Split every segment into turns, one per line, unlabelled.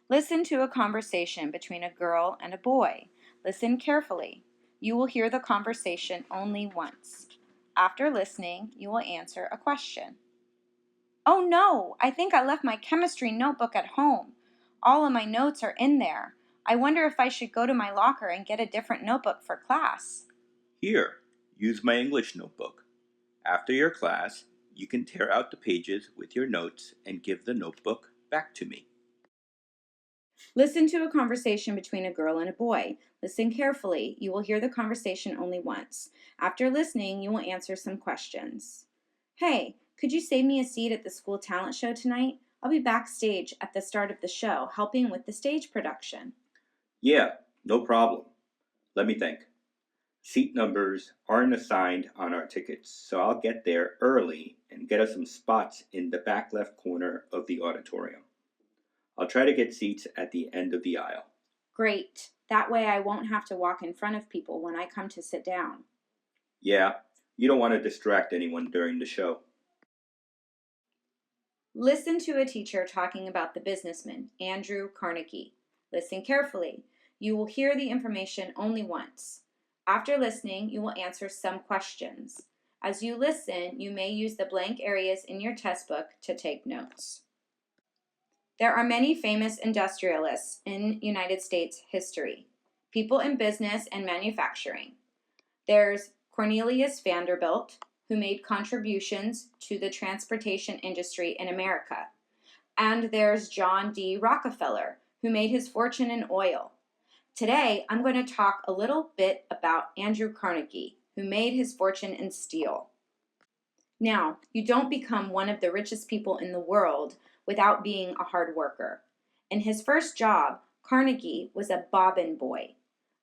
Listen to a conversation between a girl and a boy. Listen carefully. You will hear the conversation only once. After listening, you will answer a question. Oh no, I think I left my chemistry notebook at home. All of my notes are in there. I wonder if I should go to my locker and get a different notebook for class.
Here, use my English notebook. After your class, you can tear out the pages with your notes and give the notebook back to me.
Listen to a conversation between a girl and a boy. Listen carefully. You will hear the conversation only once. After listening, you will answer some questions. Hey, could you save me a seat at the school talent show tonight? I'll be backstage at the start of the show, helping with the stage production.
Yeah, no problem. Let me think. Seat numbers aren't assigned on our tickets, so I'll get there early and get us some spots in the back left corner of the auditorium. I'll try to get seats at the end of the aisle.
Great. That way I won't have to walk in front of people when I come to sit down.
Yeah, you don't want to distract anyone during the show.
Listen to a teacher talking about the businessman, Andrew Carnegie. Listen carefully. You will hear the information only once. After listening, you will answer some questions. As you listen, you may use the blank areas in your test book to take notes. There are many famous industrialists in United States history, people in business and manufacturing. There's Cornelius Vanderbilt, who made contributions to the transportation industry in America. And there's John D. Rockefeller, who made his fortune in oil. Today, I'm going to talk a little bit about Andrew Carnegie, who made his fortune in steel. Now, you don't become one of the richest people in the world without being a hard worker. In his first job, Carnegie was a bobbin boy.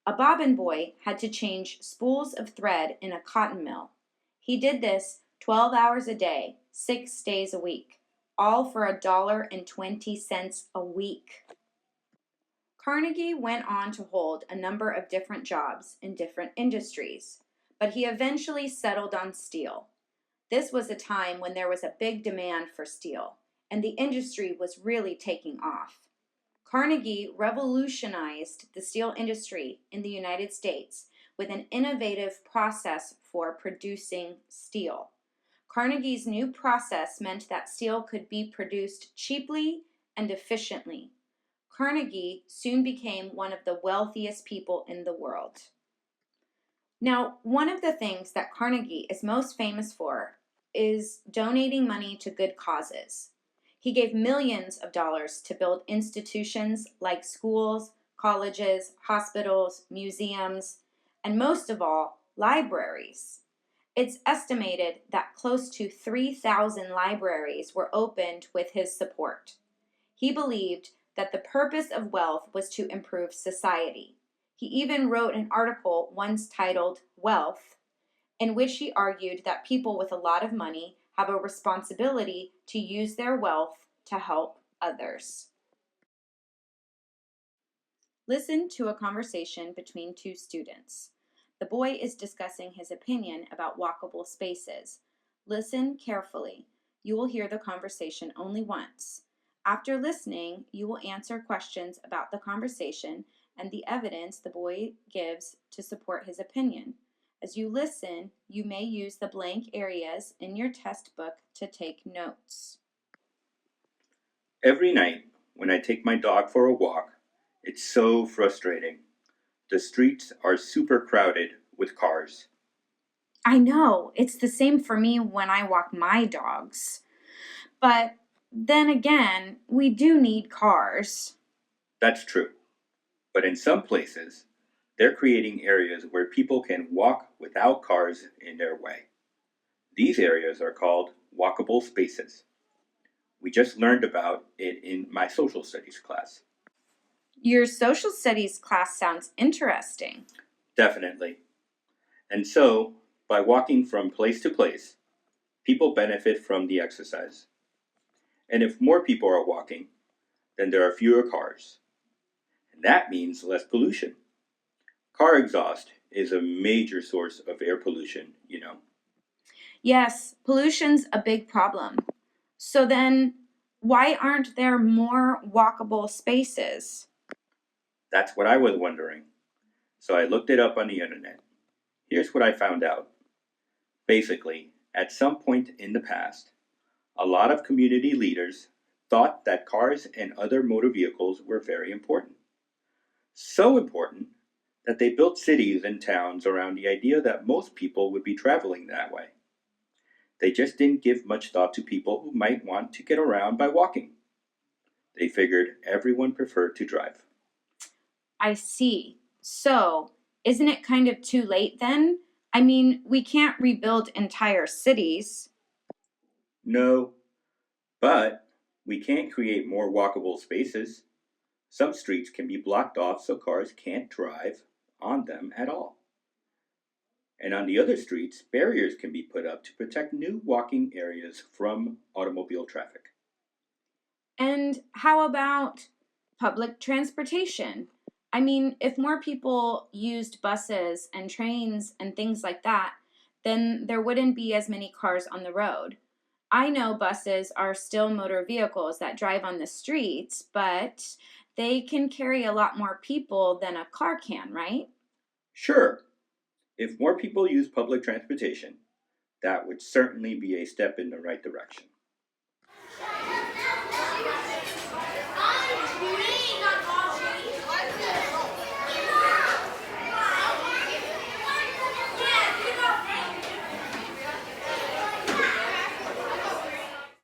A bobbin boy had to change spools of thread in a cotton mill. He did this 12 hours a day, 6 days a week, all for $1.20 a week. Carnegie went on to hold a number of different jobs in different industries, but he eventually settled on steel. This was a time when there was a big demand for steel, and the industry was really taking off. Carnegie revolutionized the steel industry in the United States with an innovative process for producing steel. Carnegie's new process meant that steel could be produced cheaply and efficiently. Carnegie soon became one of the wealthiest people in the world. Now, one of the things that Carnegie is most famous for is donating money to good causes. He gave millions of dollars to build institutions like schools, colleges, hospitals, museums, and most of all, libraries. It's estimated that close to 3,000 libraries were opened with his support. He believed that the purpose of wealth was to improve society. He even wrote an article once titled Wealth, in which he argued that people with a lot of money have a responsibility to use their wealth to help others. Listen to a conversation between two students. The boy is discussing his opinion about walkable spaces. Listen carefully. You will hear the conversation only once. After listening, you will answer questions about the conversation and the evidence the boy gives to support his opinion. As you listen, you may use the blank areas in your test book to take notes.
Every night, when I take my dog for a walk, it's so frustrating. The streets are super crowded with cars.
I know, it's the same for me when I walk my dogs. But then again, we do need cars.
That's true. But in some places, they're creating areas where people can walk without cars in their way. These areas are called walkable spaces. We just learned about it in my social studies class.
Your social studies class sounds interesting.
Definitely. And so, by walking from place to place, people benefit from the exercise. And if more people are walking, then there are fewer cars. And that means less pollution. Car exhaust is a major source of air pollution,
Yes, pollution's a big problem. So then, Why aren't there more walkable spaces?
That's what I was wondering. So I looked it up on the internet. Here's what I found out. Basically, at some point in the past, a lot of community leaders thought that cars and other motor vehicles were very important. So important that they built cities and towns around the idea that most people would be traveling that way. They just didn't give much thought to people who might want to get around by walking. They figured everyone preferred to drive.
I see. So, isn't it kind of too late then? I mean, we can't rebuild entire cities.
No, but we can't create more walkable spaces. Some streets can be blocked off so cars can't drive on them at all. And on the other streets, barriers can be put up to protect new walking areas from automobile traffic.
And how about public transportation? I mean, if more people used buses and trains and things like that, then there wouldn't be as many cars on the road. I know buses are still motor vehicles that drive on the streets, but they can carry a lot more people than a car can, right?
Sure, if more people use public transportation, that would certainly be a step in the right direction.